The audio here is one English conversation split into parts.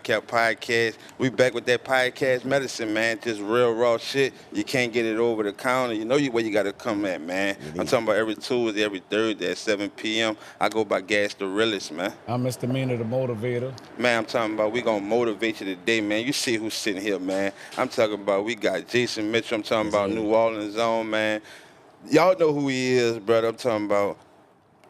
Podcast. We back with that podcast medicine, man. Just real raw shit. You can't get it over the counter. You know where you got to come at, man. I'm talking about every Tuesday, every Thursday at 7 p.m. I go by Gas the Realest, man. I'm Mr. MEANA, the motivator. Man, I'm talking about we going to motivate you today, man. You see who's sitting here, man. I'm talking about we got Jason Mitchell. I'm talking about New Orleans Zone, man. Y'all know who he is, brother. I'm talking about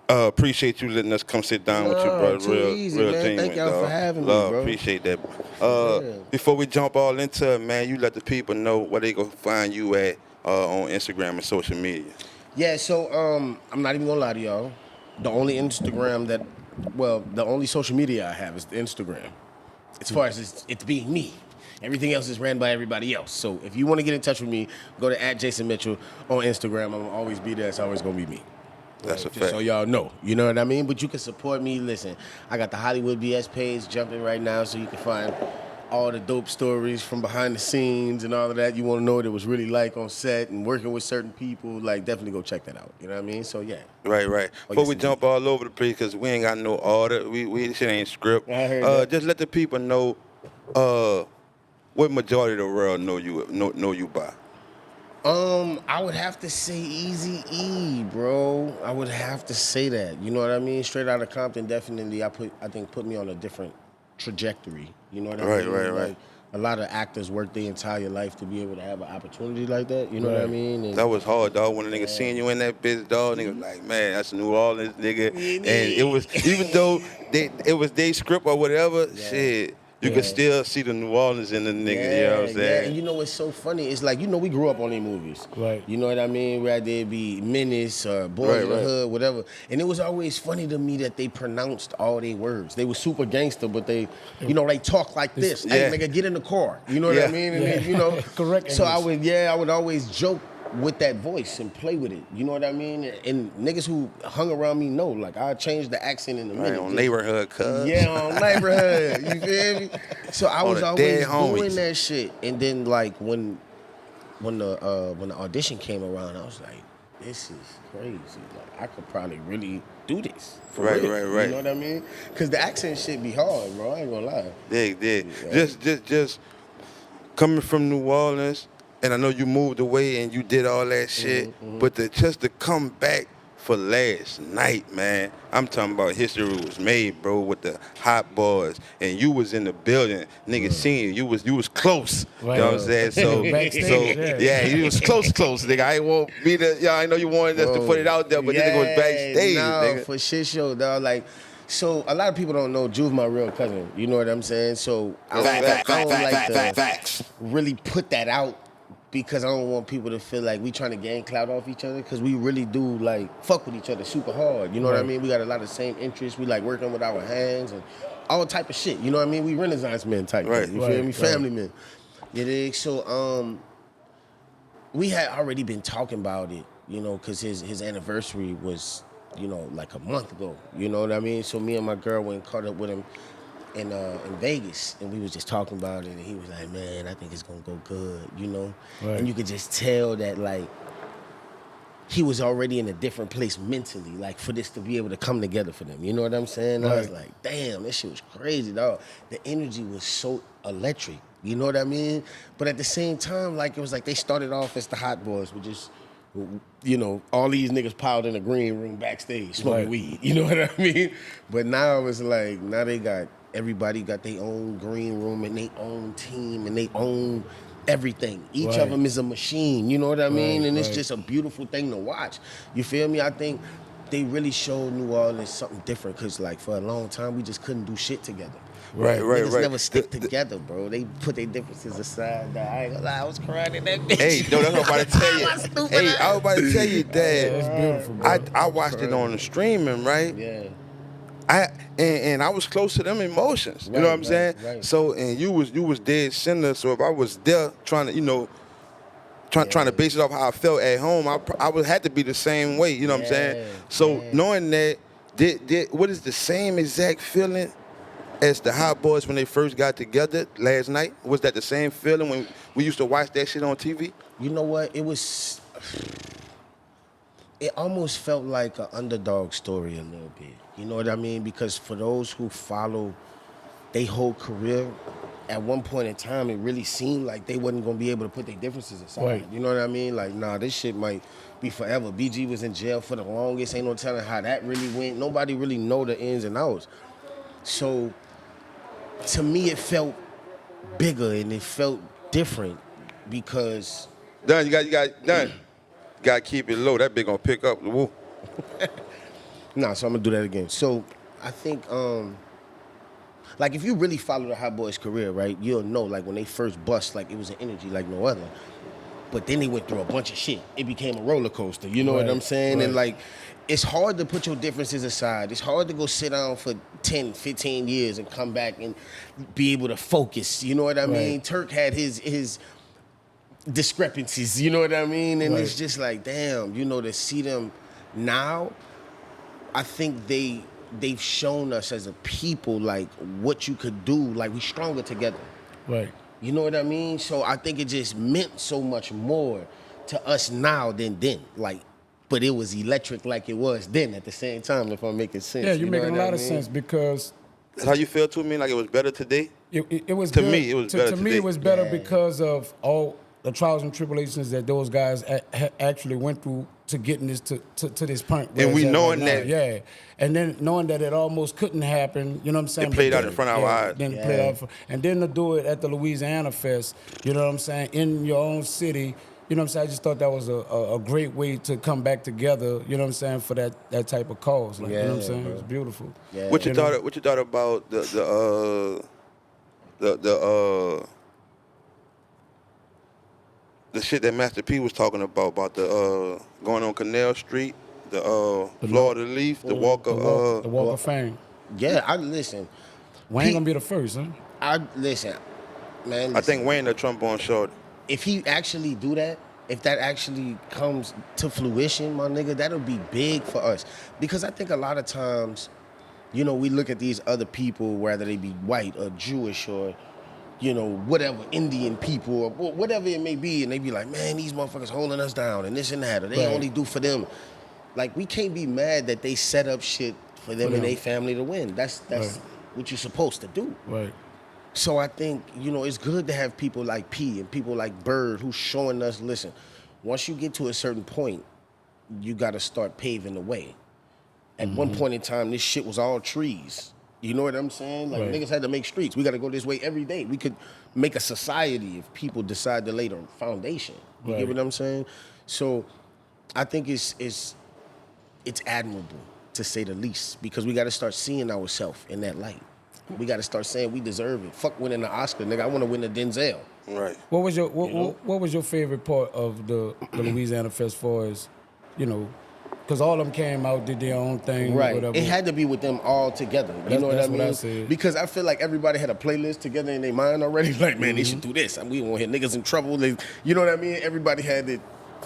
appreciate you letting us come sit down with you, brother. Too easy, man. Genuine, Thank y'all dog. for having me, Love, bro. appreciate that. Before we jump all into it, man, you let the people know where they gonna find you at on Instagram and social media. Yeah, so I'm not even gonna lie to y'all. The only the only social media I have is the Instagram. As far as it's being me. Everything else is ran by everybody else. So if you want to get in touch with me, go to @JasonMitchell on Instagram. I'm gonna always be there. It's always gonna be me. That's a Just fact. so y'all know, you know what I mean? But you can support me. Listen, I got the Hollywood BS page jumping right now, so you can find all the dope stories from behind the scenes and all of that. You want to know what it was really like on set and working with certain people, like definitely go check that out. You know what I mean? So yeah. Right. Before we jump all over the place, because we ain't got no order, we shit ain't script. I heard that. Just let the people know what majority of the world know you by. I would have to say Easy E, bro. I would have to say that. You know what I mean? Straight out of Compton, definitely. I think put me on a different trajectory. You know what I mean? Right. Like, a lot of actors work their entire life to be able to have an opportunity like that. You know what I mean? And that was hard, dog. When a nigga seen you in that bitch, dog, nigga was like, man, that's New Orleans, nigga. And it was, even though it was their script or whatever, shit, you could still see the New Orleans in the nigga, you know what I'm saying? And you know what's so funny? It's like, we grew up on these movies. Right. You know what I mean? Where there'd be Menace or Boys in the Hood, whatever. And it was always funny to me that they pronounced all their words. They were super gangster, but they talk like this. Hey, nigga, get in the car. You know what I mean? And then, Correct. So I would always joke with that voice and play with it. You know what I mean? And niggas who hung around me know, like, I changed the accent in a minute. On neighborhood, cuz. Yeah, on neighborhood. You feel me? So I was always doing homies. that shit. And then like when the audition came around, I was like, this is crazy. Like, I could probably really do this. Right. You know what I mean? Because the accent shit be hard, bro. I ain't gonna lie. Dig. Just coming from New Orleans, and I know you moved away and you did all that shit, but just to come back for last night, man, I'm talking about history was made, bro, with the Hot Boys, and you was in the building, nigga, seeing you was close, you know what I'm saying? So, you was close, nigga. I ain't want me to, I know you wanted us to put it out there, but this nigga was backstage, nigga. For shit show, dog. Like, so a lot of people don't know Juve's my real cousin. You know what I'm saying? So I don't like to really put that out, because I don't want people to feel like we trying to gain clout off each other, because we really do like fuck with each other super hard. You know what I mean? We got a lot of same interests. We like working with our hands and all type of shit. You know what I mean? We Renaissance men type thing. You feel me? Family men. You dig? So we had already been talking about it, because his anniversary was, like a month ago. You know what I mean? So me and my girl went and caught up with him in Vegas, and we was just talking about it, and he was like, man, I think it's gonna go good, and you could just tell that, like, he was already in a different place mentally, like, for this to be able to come together for them, you know what I'm saying? I was like, damn, this shit was crazy, dog. The energy was so electric, you know what I mean? But at the same time, like, it was like they started off as the Hot Boys, with just, all these niggas piled in a green room backstage smoking weed, you know what I mean? But now it's like, everybody got their own green room and their own team and their own everything. Each of them is a machine, you know what I mean? And it's just a beautiful thing to watch. You feel me? I think they really showed New Orleans something different, because, like, for a long time, we just couldn't do shit together. Niggas never stick together, bro. They put their differences aside. I ain't gonna lie, I was crying in that bitch. Hey, no, that's what I'm about to tell you. I was about to tell you that. It's beautiful, bro. I watched it on the streaming, right? Yeah. And I was close to them emotions. You know what I'm saying? Right. So, and you was dead center. So if I was there trying to, trying to base it off how I felt at home, I would had to be the same way. You know what I'm saying? So knowing that, what is the same exact feeling as the Hot Boys when they first got together last night? Was that the same feeling when we used to watch that shit on TV? You know what? It almost felt like an underdog story a little bit. You know what I mean? Because for those who follow they whole career, at one point in time, it really seemed like they wasn't gonna be able to put their differences aside. Right. You know what I mean? Like, nah, this shit might be forever. BG was in jail for the longest. Ain't no telling how that really went. Nobody really know the ins and outs. So, to me, it felt bigger and it felt different because. Done. You got done. Got to keep it low. That bitch gonna pick up. Woo. Nah, so I'm gonna do that again. So, I think, like, if you really follow the Hot Boys' career, right, you'll know, like, when they first bust, like, it was an energy like no other. But then they went through a bunch of shit. It became a roller coaster. You know what I'm saying? Right. And, like, it's hard to put your differences aside. It's hard to go sit down for 10, 15 years and come back and be able to focus. You know what I mean? Turk had his discrepancies. You know what I mean? And it's just like, damn, you know, to see them now, I think they've shown us as a people, like, what you could do. Like, we stronger together. Right. You know what I mean? So I think it just meant so much more to us now than then. Like, but it was electric like it was then at the same time, if I'm making sense. Yeah, you're making a lot of mean? sense because That's how you feel to me? Like it was better today? it was To good. me, it was better To me, today. it was better Yeah. because of all the trials and tribulations that those guys actually went through to getting this to this point. where And we it's at knowing now. that- Yeah. And then knowing that it almost couldn't happen, you know what I'm saying? It played But out in front of our eyes. Then it played out and then to do it at the Louisiana Fest, you know what I'm saying, in your own city, you know what I'm saying? I just thought that was a great way to come back together, you know what I'm saying, for that type of cause. Like, you know what I'm saying? bro. It was beautiful. Yeah. What you thought about the shit that Master P was talking about the going on Canal Street, the Florida Leaf, the Walk of The Walk of Fame. Yeah, I listen. Wayne Pete- gonna be the first, huh? I listen, man. I think Wayne the Trump on short. If he actually do that, if that actually comes to fruition, my nigga, that'll be big for us. Because I think a lot of times, you know, we look at these other people, whether they be white or Jewish or, you know, whatever, Indian people or whatever it may be, and they be like, man, these motherfuckers holding us down and this and that, or they Right. only do for them. Like, we can't be mad that they set up shit for them and their family to win. That's Right. what you're supposed to do. Right. So I think, you know, it's good to have people like P and people like Bird who's showing us, listen, once you get to a certain point, you got to start paving the way. At one point in time, this shit was all trees. You know what I'm saying? Like, Right. niggas had to make streets. We got to go this way every day. We could make a society if people decide to lay the foundation. You Right. get what I'm saying? So I think it's admirable, to say the least, because we got to start seeing ourselves in that light. We got to start saying we deserve it. Fuck winning the Oscar, nigga. I want to win the Denzel. Right. What was your what was your favorite part of the Louisiana Fest for as, you know, because all of them came out, did their own thing, Right. whatever. It had to be with them all together. You That's- know what I that's what mean? I said. Because I feel like everybody had a playlist together in their mind already. Like, man, they should do this. And we won't hit niggas in trouble. You know what I mean? Everybody had it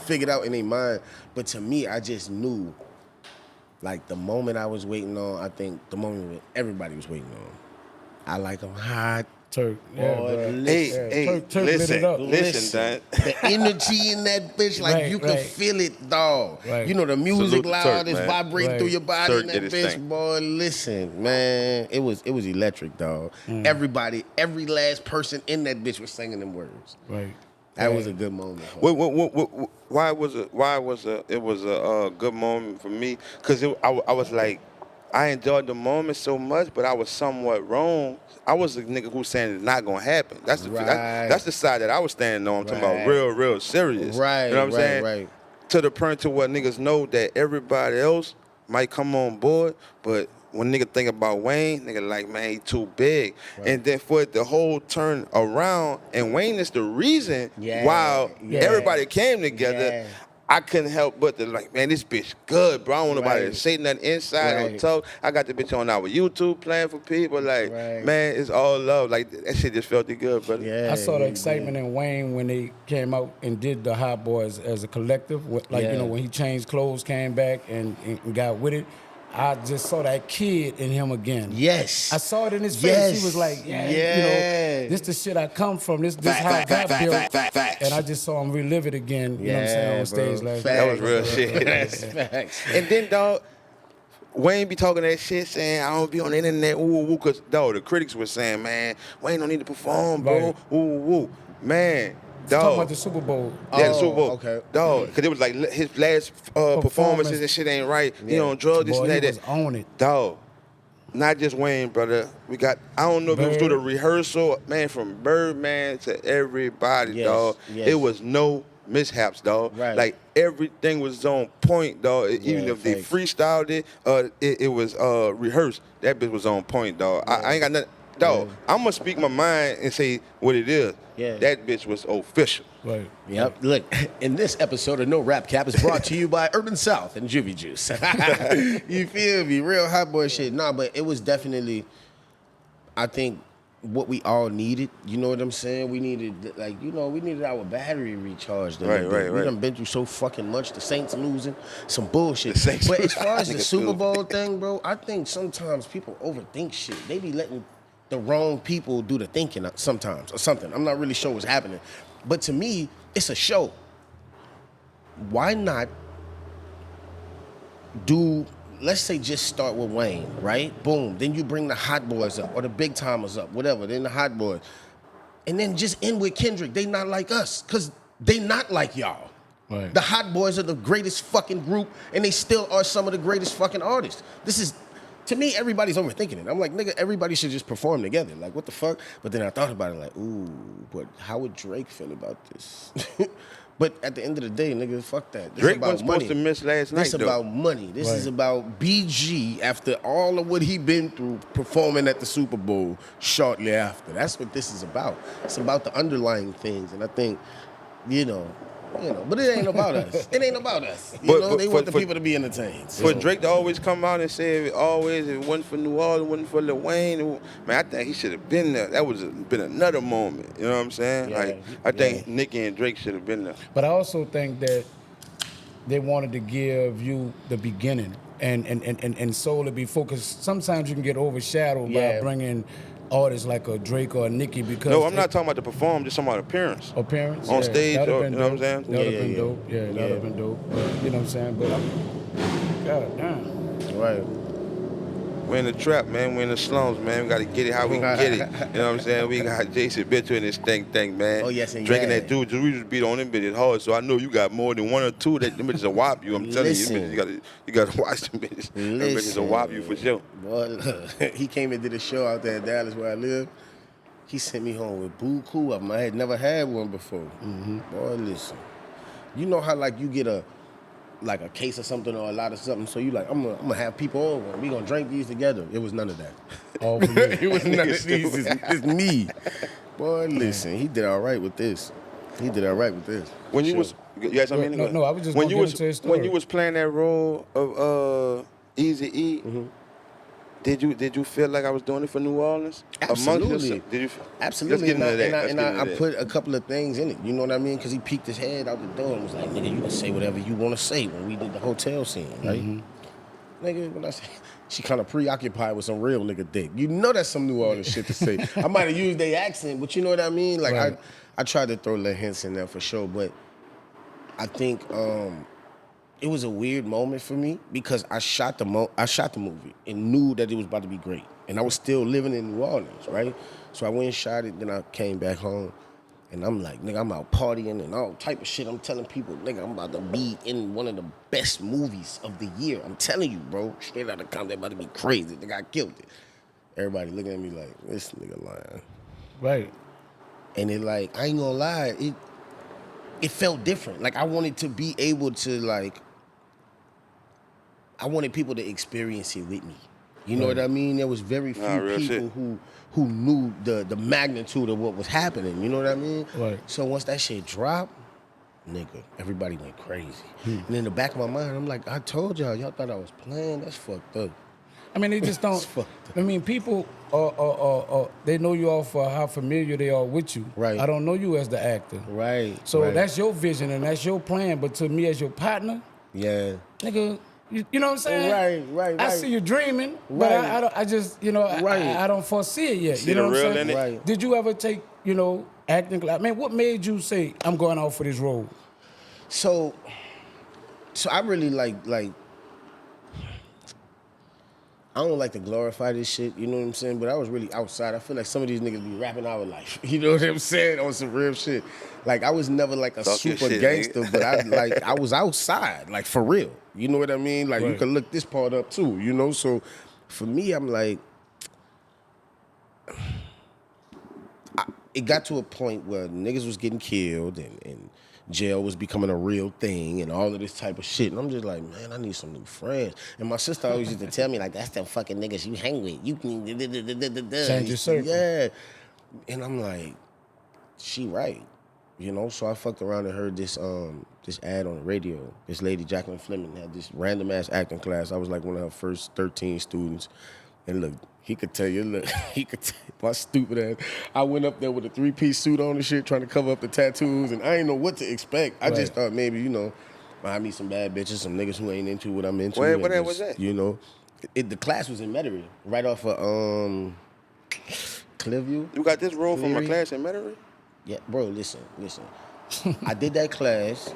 figured out in their mind. But to me, I just knew, like, the moment I was waiting on, I think the moment that everybody was waiting on. I like them hot. Turk. Yeah, Boy, bro. listen. Hey, Turk lit it up. listen, Dan. The energy in that bitch, like, Right, you can right. feel it, dog. Right. You know, the music Salute to loud, Turk, it's man. vibrating Right. through your body Turk in that did his bitch, thing. boy. Listen, man, it was electric, dog. Everybody, every last person in that bitch was singing them words. Right. That was a good moment. Why was it a good moment for me? Because I was like, I enjoyed the moment so much, but I was somewhat wrong. I was a nigga who's saying it's not gonna happen. That's the Right. that's the side that I was standing on. I'm talking about Right. real serious. Right, You know what I'm right, saying? right. To the point to where niggas know that everybody else might come on board, but when nigga think about Wayne, nigga like, man, he too big. And then for it the whole turn around, and Wayne is the reason Yeah, why yeah. everybody came together. Yeah. I couldn't help but to like, man, this bitch good, bro. I don't want nobody to Right. say nothing inside or Right. talk. I got the bitch on our YouTube playing for people. Like, Right. man, it's all love. Like, that shit just felt good, brother. Yeah, I saw the yeah, excitement in Wayne when they came out and did the Hot Boys as a collective. Like, Yeah. you know, when he changed clothes, came back and got with it. I just saw that kid in him again. Yes. I saw it in his face. Yes. He was like, yeah, Yeah. you know, this the shit I come from. This how I got built. And I just saw him relive it again, you know what I'm saying, on stage last night. That was real shit. That's facts. And then, dog, Wayne be talking that shit, saying I don't be on the internet, woo, cause dog, the critics were saying, man, Wayne don't need to perform, bro, Right. woo, man, Talking about dog. the Super Bowl. Yeah, the Super Oh, Bowl, okay. dog, cause it was like his last performances and shit ain't right. He Yeah. on drugs, this Boy, and he that. was on it. Dog. Not just Wayne, brother. We got, I don't know if it was through the Bird. rehearsal, man, from Birdman to everybody, Yes, dog. yes. It was no mishaps, dog. Right. Like, everything was on point, dog. Even Yeah, if they facts. freestyled it, it was rehearsed. That bitch was on point, dog. I ain't got nothing. Dog, Yeah. I'm going to speak my mind and say what it is. Yeah. That bitch was official. Right. Yep. Look, in this episode of No Rap Cap is brought to you by Urban South and Juvie Juice. You feel me? Real hot boy shit. Nah, but it was definitely, I think, what we all needed. You know what I'm saying? We needed, like, you know, we needed our battery recharged. Right. We done been through so fucking much. The Saints losing, some bullshit. The Saints But as losing. far as the Nigga Super stupid. Bowl thing, bro, I think sometimes people overthink shit. They be letting the wrong people do the thinking sometimes or something. I'm not really sure what's happening. But to me, it's a show. Why not do, let's say just start with Wayne, right? Boom. Then you bring the hot boys up or the big timers up, whatever. Then the hot boys. And then just end with Kendrick. They not like us because they not like y'all. Right. The hot boys are the greatest fucking group and they still are some of the greatest fucking artists. This is, to me, everybody's overthinking it. I'm like, nigga, everybody should just perform together. Like, what the fuck? But then I thought about it like, ooh, but how would Drake feel about this? But at the end of the day, nigga, fuck that. This Drake is about wasn't supposed money. to miss last night, This though. about money. This is Right. about BG after all of what he been through performing at the Super Bowl shortly after. That's what this is about. It's about the underlying things. And I think, you know, but it ain't about us. It ain't about us. You But- know, but they for- want the for- people to be entertained. For So, Drake to always come out and say if it wasn't for New Orleans, it wasn't for Lil Wayne, man, I think he should have been there. That would have been another moment. You know what I'm saying? Yeah, Like, I think Nicki and Drake should have been there. But I also think that they wanted to give you the beginning and solely be focused. Sometimes you can get overshadowed Yeah. by bringing artists like a Drake or a Nicki because No, I'm not talking about the perform, just talking about appearance. appearance On stage, that'd have or- been you know what I'm dope. saying? That'd have Yeah, been yeah, dope. Yeah, that'd yeah. have been dope. You know what I'm saying? But God damn. right. We're in the trap, man. We're in the slums, man. We got to get it how we can get it. You know what I'm saying? We got Jason Bitcher in this thing, man. Oh, yes, and Drinking yeah. that dude. We just beat on them bitches hard, so I know you got more than one or two that them bitches will whop you. I'm telling Listen. you, you got to watch them bitches. Them bitches will whop you for sure. Boy, look, he came and did a show out there in Dallas where I live. He sent me home with buku of them. I had never had one before. Boy, listen. You know how like you get a case of something or a lot of something, so you like, I'm gonna have people over. We gonna drink these together. It was none of that. All for you. It was none of these. It's me. Boy, listen, he did all right with this. When you Sure. was, you had something? No, I was just when gonna you get was into his story. when you was playing that role of Eazy-E, did you feel like I was doing it for New Orleans? Amongst Absolutely. yourself? Did you? Absolutely. Let's get into that. And I put a couple of things in it. You know what I mean? Because he peeked his head out the door and was like, nigga, you can say whatever you want to say when we did the hotel scene, right? Nigga, when I say, she kind of preoccupied with some real nigga dick. You know that's some New Orleans shit to say. I might have used their accent, but you know what I mean? Like, Right. I tried to throw little hints in there for sure, but I think it was a weird moment for me because I shot the movie and knew that it was about to be great. And I was still living in New Orleans, right? So I went and shot it, then I came back home. And I'm like, nigga, I'm out partying and all type of shit. I'm telling people, nigga, I'm about to be in one of the best movies of the year. I'm telling you, bro. Straight out of Compton, about to be crazy. Nigga, I killed it. Everybody looking at me like, this nigga lying. Right. And it like, I ain't gonna lie, it felt different. Like I wanted to be able to like, I wanted people to experience it with me. You know what I mean? There was very few real people shit. who knew the magnitude of what was happening. You know what I mean? Right. So once that shit dropped, nigga, everybody went crazy. And in the back of my mind, I'm like, I told y'all thought I was playing. That's fucked up. I mean, they just don't. It's fucked up. I mean, people they know you all for how familiar they are with you. Right. I don't know you as the actor. Right. So right. that's your vision and that's your plan. But to me, as your partner, yeah. nigga, you know what I'm saying? Right. I see you dreaming, but Right. I just, you know, Right. I don't foresee it yet. See You know the what I'm real saying? in it? Right. Did you ever take, you know, acting? I mean, what made you say, I'm going out for this role? So I really like I don't like to glorify this shit, you know what I'm saying? But I was really outside. I feel like some of these niggas be rapping our life. You know what I'm saying? On some real shit. Like, I was never like a Talk your super shit, gangster, nigga. but I was outside, like for real. You know what I mean? Like, you can look this part up too, you know? So for me, I'm like, it got to a point where niggas was getting killed and jail was becoming a real thing and all of this type of shit. And I'm just like, man, I need some new friends. And my sister always used to tell me, like, that's them fucking niggas you hang with. You can Change your circle. Yeah. And I'm like, she right. You know, so I fucked around and heard this ad on the radio. This lady, Jacqueline Fleming, had this random ass acting class. I was like one of her first 13 students. And look, he could tell you, my stupid ass. I went up there with a 3-piece suit on and shit, trying to cover up the tattoos, and I didn't know what to expect. I just thought maybe, you know, I meet some bad bitches, some niggas who ain't into what I'm into. Where was that? You know, the class was in Metairie, right off of Clearview. You got this room from a class in Metairie? Yeah, bro, listen. I did that class.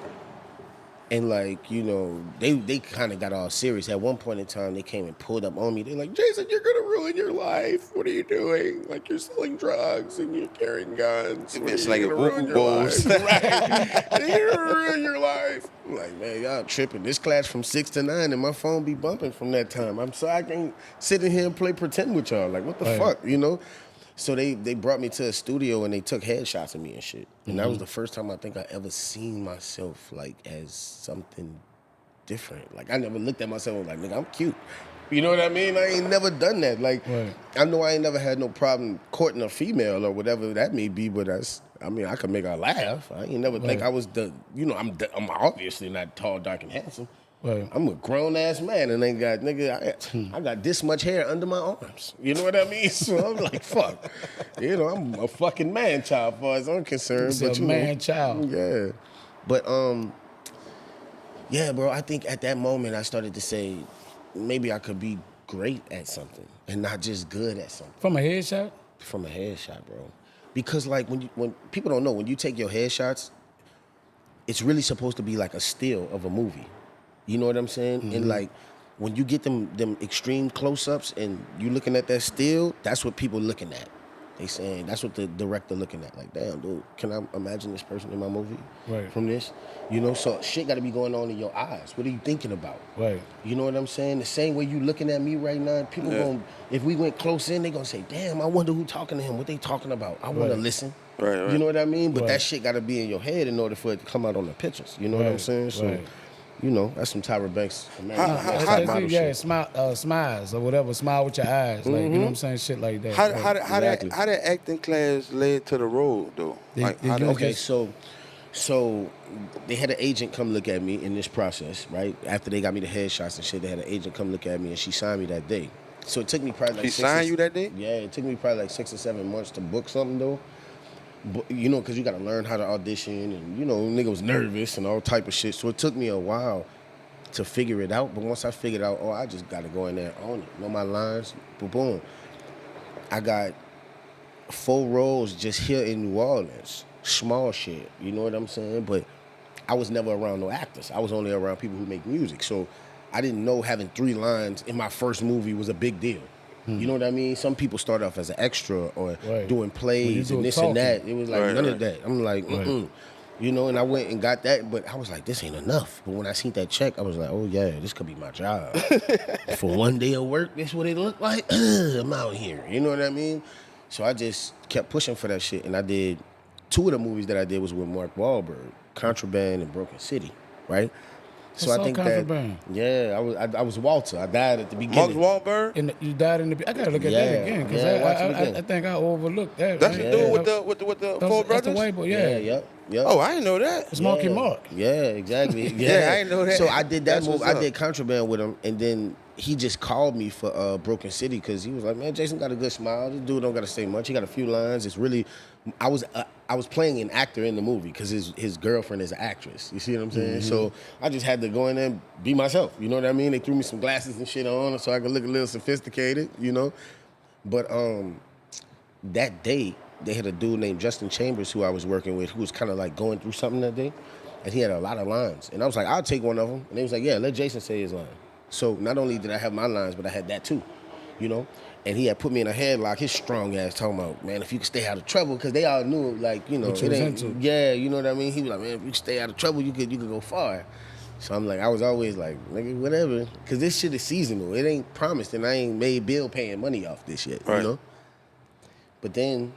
And like, you know, they kind of got all serious. At one point in time, they came and pulled up on me. They're like, Jason, you're going to ruin your life. What are you doing? Like, you're selling drugs and you're carrying guns. It's like a ruin your life. Right. You're going to ruin your life. I'm like, man, y'all tripping. This class from 6 to 9 and my phone be bumping from that time. I'm sorry I can't sit in here and play pretend with y'all. Like, what the fuck, you know? So they brought me to a studio and they took headshots of me and shit. And that was the first time I think I ever seen myself like as something different. Like I never looked at myself like, nigga, I'm cute. You know what I mean? I ain't never done that. Like I know I ain't never had no problem courting a female or whatever that may be, but I could make her laugh. I ain't never think I was I'm obviously not tall, dark, and handsome. Right. I'm a grown ass man and I got this much hair under my arms. You know what I mean? So I'm like, fuck. You know, I'm a fucking man child as far as I'm concerned. It's but a man child. Yeah. But yeah, bro, I think at that moment I started to say, maybe I could be great at something and not just good at something. From a headshot? From a headshot, bro. Because like when people don't know, when you take your headshots, it's really supposed to be like a still of a movie. You know what I'm saying? Mm-hmm. And like when you get them extreme close-ups and you looking at that still, that's what people looking at. They saying that's what the director looking at. Like, damn, dude, can I imagine this person in my movie from this? You know, so shit got to be going on in your eyes. What are you thinking about? Right. You know what I'm saying? The same way you looking at me right now, people going, if we went close in, they gonna say, damn, I wonder who talking to him. What they talking about? I want to listen. Right. You know what I mean? But that shit got to be in your head in order for it to come out on the pictures. You know what I'm saying? So. You know, that's some Tyra Banks. Smiles or whatever. Smile with your eyes. Like, you know what I'm saying? Shit like that. How that acting class led to the role, though? So they had an agent come look at me in this process, right? After they got me the headshots and shit, they had an agent come look at me and she signed me that day. So it took me probably like She signed you that day? Yeah, it took me probably like 6 or 7 months to book something, though. But, you know, because you got to learn how to audition and, you know, nigga was nervous and all type of shit. So it took me a while to figure it out. But once I figured out, I just got to go in there and own it. Know my lines, boom. I got 4 roles just here in New Orleans. Small shit, you know what I'm saying? But I was never around no actors. I was only around people who make music. So I didn't know having 3 lines in my first movie was a big deal. You know what I mean? Some people start off as an extra or doing plays and this and that. It was like none of that. I'm like, you know, and I went and got that, but I was like, this ain't enough. But when I seen that check, I was like, oh yeah, this could be my job. For one day of work, that's what it looked like. I'm out here. You know what I mean? So I just kept pushing for that shit, and I did 2 of the movies that I did was with Mark Wahlberg, Contraband and Broken City, right? So I think Contraband? I was Walter. I died at the beginning. Mark Wahlberg? You died in the. I gotta look at that again because I think I overlooked that. That's the dude with the 4 brothers. That's the white boy. Yep. Oh, I didn't know that. It's Marky Mark. Yeah, exactly. Yeah, I didn't know that. So I did that movie. I did Contraband with him, and then he just called me for Broken City because he was like, man, Jason got a good smile. This dude don't got to say much. He got a few lines. It's really, I was playing an actor in the movie because his girlfriend is an actress. You see what I'm saying? So I just had to go in there and be myself. You know what I mean? They threw me some glasses and shit on so I could look a little sophisticated, you know? But that day, they had a dude named Justin Chambers who I was working with who was kind of like going through something that day. And he had a lot of lines. And I was like, I'll take one of them. And they was like, yeah, let Jason say his line. So not only did I have my lines, but I had that too. you know. And he had put me in a headlock. His strong ass talking about, man, if you can stay out of trouble, because they all knew, like, you know, What you was into. yeah, you know what I mean. He was like, man, if you can stay out of trouble, you could go far. So I'm like, I was always like, nigga, whatever, because this shit is seasonal. It ain't promised, and I ain't made bill paying money off this shit, you know. But then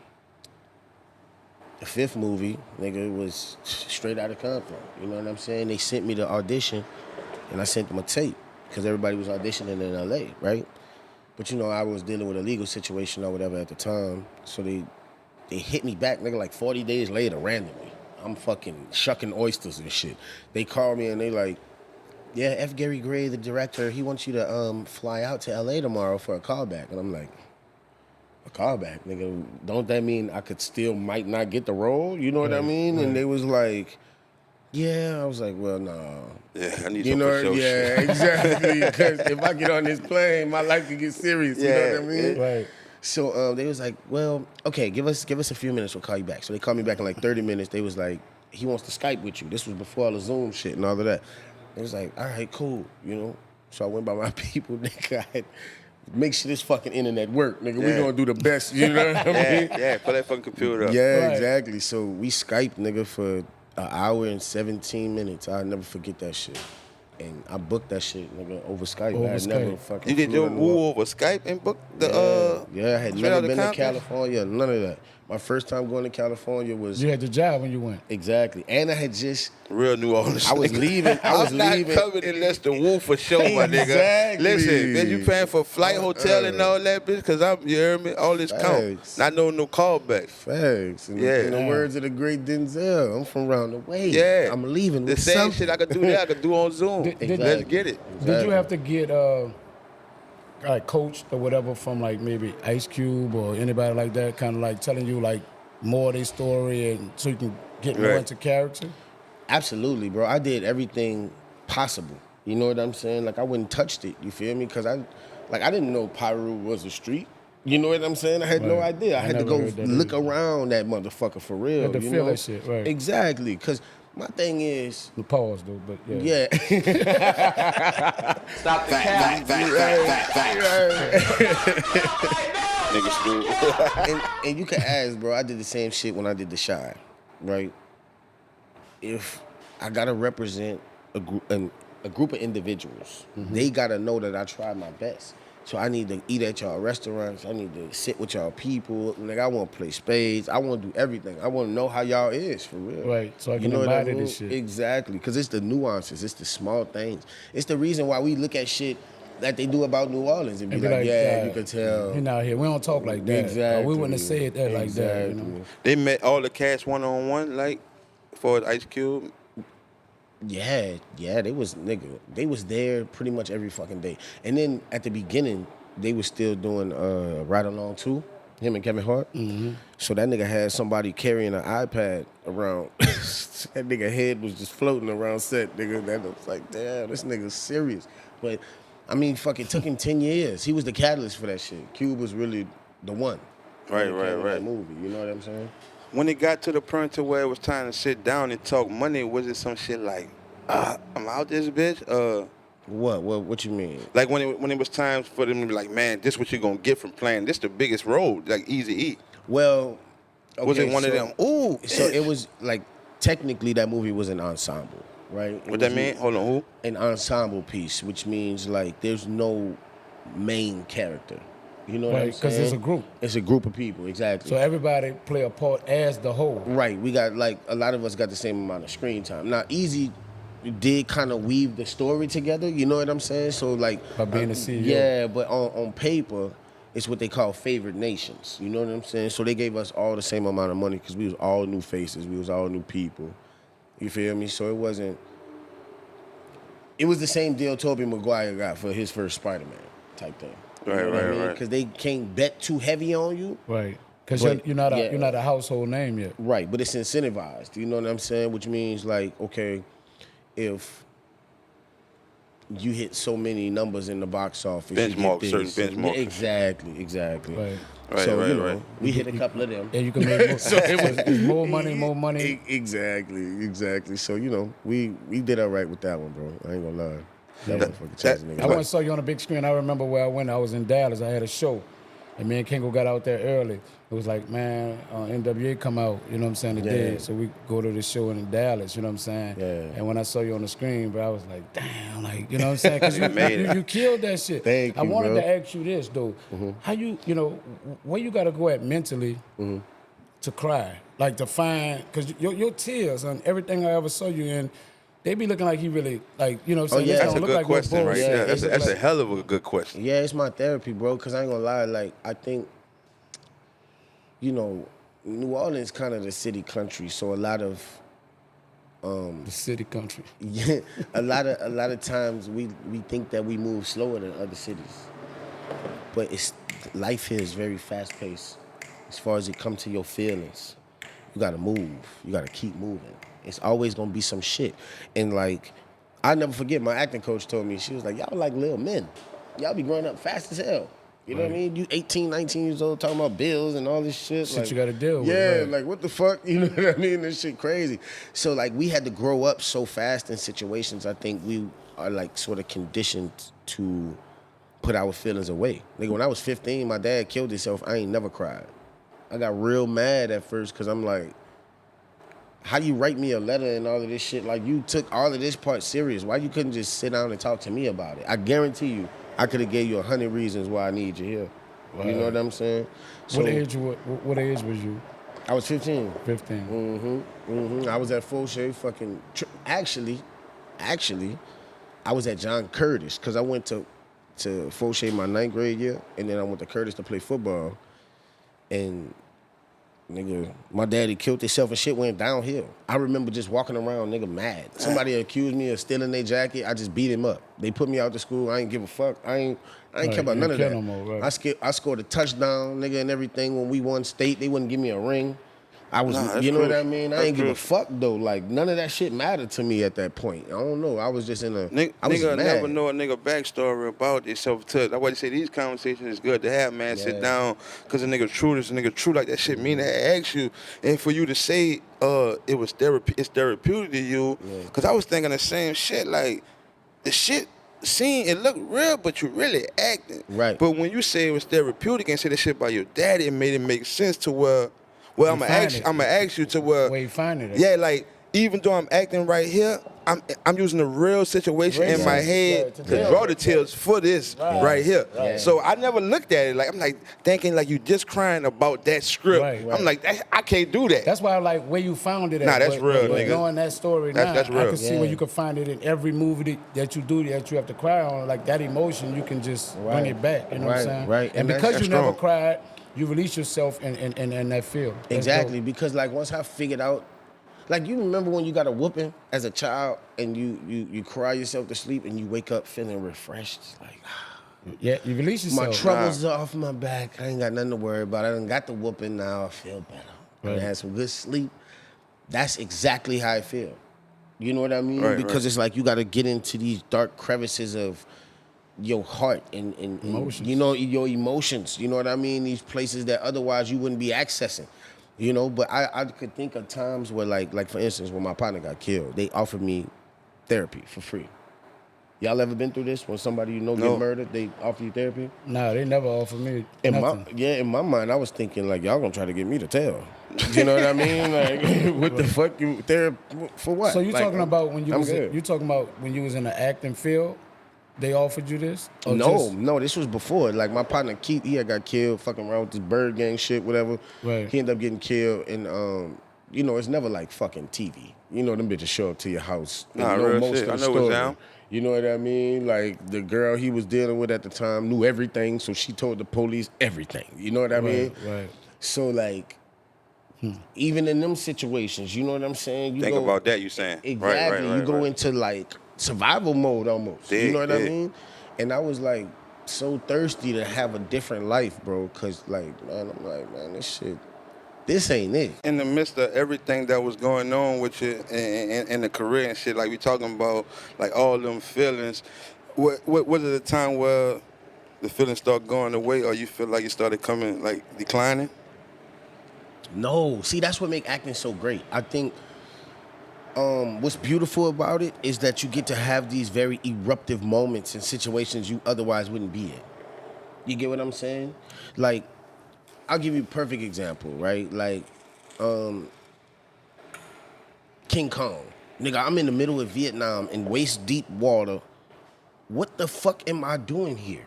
the 5th movie, nigga, was straight out of Compton. You know what I'm saying? They sent me the audition, and I sent them a tape because everybody was auditioning in LA, right? But you know, I was dealing with a legal situation or whatever at the time, so they hit me back, nigga, like 40 days later, randomly. I'm fucking shucking oysters and shit. They call me and they like, yeah, F. Gary Gray, the director, he wants you to fly out to LA tomorrow for a callback. And I'm like, a callback, nigga? Don't that mean I could still might not get the role? You know what I mean? Right. And they was like, yeah. I was like, well, no. Yeah, I need some for show yeah, shit. exactly. Because if I get on this plane, my life could get serious. You know what I mean? Right. So they was like, well, okay, give us a few minutes, we'll call you back. So they called me back in like 30 minutes. They was like, he wants to Skype with you. This was before all the Zoom shit and all of that. They was like, all right, cool, you know. So I went by my people, nigga. I had, make sure this fucking internet work, nigga. We gonna do the best, you know what I mean? Yeah, pull that fucking computer up. Yeah, exactly. So we Skyped, nigga, for an hour and 17 minutes. I'll never forget that shit. And I booked that shit, nigga, over Skype. I had never fucking. You did your woo over Skype and booked the Yeah, I had never been to California, none of that. My first time going to California was. You had the job when you went. Exactly, and I had just. Real New Orleans. I was leaving. I'm not coming unless the woo for show, my nigga. Exactly. Listen, man, you paying for flight, hotel, and all that, bitch? Because you hear me? All this count. Not no callback. Facts. And in the words of the great Denzel, I'm from around the way. Yeah. I'm leaving. The same shit I could do there, I could do on Zoom. Let's get it. Did you have to get like coached or whatever from like maybe Ice Cube or anybody like that, kind of like telling you like more of their story and so you can get more into character? Absolutely, bro. I did everything possible. You know what I'm saying? Like I wouldn't touched it. You feel me? Because I didn't know Pyro was a street. You know what I'm saying? I had no idea. I had to go look around that motherfucker for real. You had to feel that shit, right? Exactly. Because my thing is... The pause, though, but yeah. Stop the cap. Nigga stupid. And you can ask, bro, I did the same shit when I did The Shy, right? If I got to represent a group of individuals, they got to know that I tried my best. So I need to eat at y'all restaurants. I need to sit with y'all people. Like I want to play spades. I want to do everything. I want to know how y'all is for real. Right. So I can embody this shit. Exactly. Because it's the nuances. It's the small things. It's the reason why we look at shit that they do about New Orleans and be like, yeah, you can tell. You're not here. We don't talk like that. Exactly. We wouldn't have said that like that. You know? They met all the cast one-on-one, like, for Ice Cube. Yeah, they was there pretty much every fucking day. And then at the beginning, they was still doing Ride Along 2, him and Kevin Hart. Mm-hmm. So that nigga had somebody carrying an iPad around. That nigga head was just floating around set, nigga. That was like, damn, this nigga's serious. But I mean, fuck, it took him 10 years. He was the catalyst for that shit. Cube was really the one. Right. That movie, you know what I'm saying? When it got to the point to where it was time to sit down and talk money, was it some shit like, I'm out this bitch? What you mean? Like when it was time for them to be like, man, this what you gonna get from playing. This the biggest role, like Eazy-E. Well, okay, was it one of them? Ooh. So it was like, technically that movie was an ensemble, right? What that mean? Hold on, who? An ensemble piece, which means like there's no main character. You know what I'm saying? Because it's a group. It's a group of people, exactly. So everybody play a part as the whole. Right. We got like a lot of us got the same amount of screen time. Now, Eazy did kind of weave the story together. You know what I'm saying? So like, by being a CEO. Yeah, but on paper, it's what they call favored nations. You know what I'm saying? So they gave us all the same amount of money because we was all new faces. We was all new people. You feel me? So it was the same deal Tobey Maguire got for his first Spider-Man type thing. Right. Because they can't bet too heavy on you. Right. Because you're not a household name yet. Right, but it's incentivized. You know what I'm saying? Which means like, okay, if you hit so many numbers in the box office, benchmark, certain benchmarks. Exactly. Right. So we hit a couple of them. And you can make more. So it's more money. Exactly. So we did all right with that one, bro. I ain't gonna lie. That motherfucker chasing niggas. I once saw you on a big screen. I remember where I went. I was in Dallas. I had a show. And me and Kingo got out there early. It was like, man, NWA come out, you know what I'm saying, today. Yeah. So we go to the show in Dallas, you know what I'm saying? Yeah. And when I saw you on the screen, bro, I was like, damn, like, you know what I'm saying? Because you killed that shit. Thank you, I wanted bro. to ask you this, though. How you know, where you got to go at mentally to cry? Like to find, because your tears and everything I ever saw you in, they be looking like he really, like, you know what I'm saying? yeah. They That's don't a look good like question right bullshit. there. That's They a look like- hell of a good question. Yeah, it's my therapy, bro. Because I ain't gonna lie, like, I think, you know, New Orleans kind of the city country, so a lot of The city country. yeah, a lot of times we think that we move slower than other cities, but life here is very fast paced. As far as it comes to your feelings, you gotta move. You gotta keep moving. It's always gonna be some shit, and like I never forget my acting coach told me, she was like, y'all like little men, y'all be growing up fast as hell. You know what I mean? You 18, 19 years old talking about bills and all this shit. Shit like, you gotta deal with, Yeah, right. like what the fuck? You know what I mean? This shit crazy. So like we had to grow up so fast in situations. I think we are like sort of conditioned to put our feelings away. Nigga, when I was 15, my dad killed himself. I ain't never cried. I got real mad at first because I'm like, how you write me a letter and all of this shit? Like you took all of this part serious. Why you couldn't just sit down and talk to me about it? I guarantee you, I could have gave you 100 reasons why I need you here. You know what I'm saying? So, What age was you? I was 15. 15. I was at Fauché fucking... Actually, I was at John Curtis because I went to Fauché my 9th grade year, and then I went to Curtis to play football. And nigga, my daddy killed himself and shit went downhill. I remember just walking around, nigga, mad. Somebody accused me of stealing their jacket. I just beat him up. They put me out to school. I ain't give a fuck. I ain't care about none of that. No more, right. I scored a touchdown, nigga, and everything. When we won state, they wouldn't give me a ring. I was, Nah, that's you know what I crucial. mean? I That's ain't give a crucial. fuck though. Like none of that shit mattered to me at that point. I don't know. I was just in a. I was Nigga mad. never know a nigga backstory about themselves. That's why they say these conversations is good to have, man. Sit Yeah. down, cause a nigga true. This a nigga true like that shit mean that ask you, and for you to say it was therapy, it's therapeutic to you. Cause I was thinking the same shit. Like the shit seen, it looked real, but you really acting. Right. But when you say it was therapeutic and say the shit about your daddy, it made it make sense to where. Well, I'm find it. gonna ask you to where. Where you find it at? Yeah, like even though I'm acting right here, I'm using a real situation in my head to to deal draw with the tears for this right here. Right. So I never looked at it like I'm like thinking like you just crying about that script. Right. I'm like I can't do that. That's why I like where you found it at. Nah, that's but, real, but nigga. knowing that story That's now, I real. can see where you can find it in every movie that you do that you have to cry on. Like that emotion, you can just bring it back. You know what I'm Right, saying? right. And And because that's you never strong. cried, you release yourself in that field. That's Exactly, dope. because like once I figured out, like you remember when you got a whooping as a child and you cry yourself to sleep and you wake up feeling refreshed, it's like Yeah, you release yourself. my troubles are off my back. I ain't got nothing to worry about. I done got the whooping now. I feel better. I Right. had some good sleep. That's exactly how I feel. You know what I mean? Right, Because right. it's like you got to get into these dark crevices of your heart and Emotions. you know your emotions. You know what I mean? These places that otherwise you wouldn't be accessing. You know, but I could think of times where like for instance when my partner got killed, they offered me therapy for free. Y'all ever been through this? When somebody you know No. get murdered, they offer you therapy? Nah, they never offered me In nothing. in my mind, I was thinking like y'all gonna try to get me to tell. You know what I mean? Like, what the fuck you therapy for what? So you Like, talking about when you I'm was good. you talking about when you was in the acting field? They offered you this? Or No, this was before. Like my partner Keith, he had got killed, fucking around with this bird gang shit, whatever. Right. He ended up getting killed, and you know, it's never like fucking TV. You know, them bitches show up to your house. and Nah, know real most shit. of the I know what's story. down. You know what I mean? Like the girl he was dealing with at the time knew everything, so she told the police everything. You know what I mean? Right. So like, even in them situations, you know what I'm saying? You Think go, about that. You saying Exactly. Right, you go right. into like survival mode almost. You Dig, know what I dig. mean? And I was like so thirsty to have a different life, bro. Cause like, man, I'm like, man, this ain't it. In the midst of everything that was going on with you in the career and shit, like we talking about, like all them feelings, what was it a time where the feelings start going away, or you feel like it started coming, like declining? No, see, that's what make acting so great. I think what's beautiful about it is that you get to have these very eruptive moments in situations you otherwise wouldn't be in. You get what I'm saying? Like, I'll give you a perfect example, right? Like, King Kong. Nigga, I'm in the middle of Vietnam in waist-deep water. What the fuck am I doing here?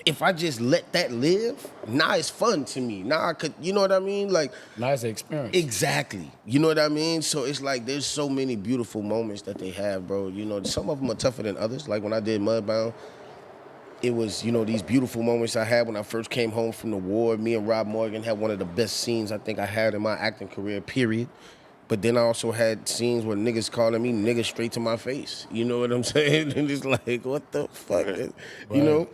If I just let that live, now it's fun to me. Now I could, you know what I mean? Like, Now it's an experience. exactly. You know what I mean? So it's like there's so many beautiful moments that they have, bro. You know, some of them are tougher than others. Like when I did Mudbound, it was, you know, these beautiful moments I had when I first came home from the war. Me and Rob Morgan had one of the best scenes I think I had in my acting career, period. But then I also had scenes where niggas calling me nigga straight to my face. You know what I'm saying? And it's like, what the fuck? Right. You know?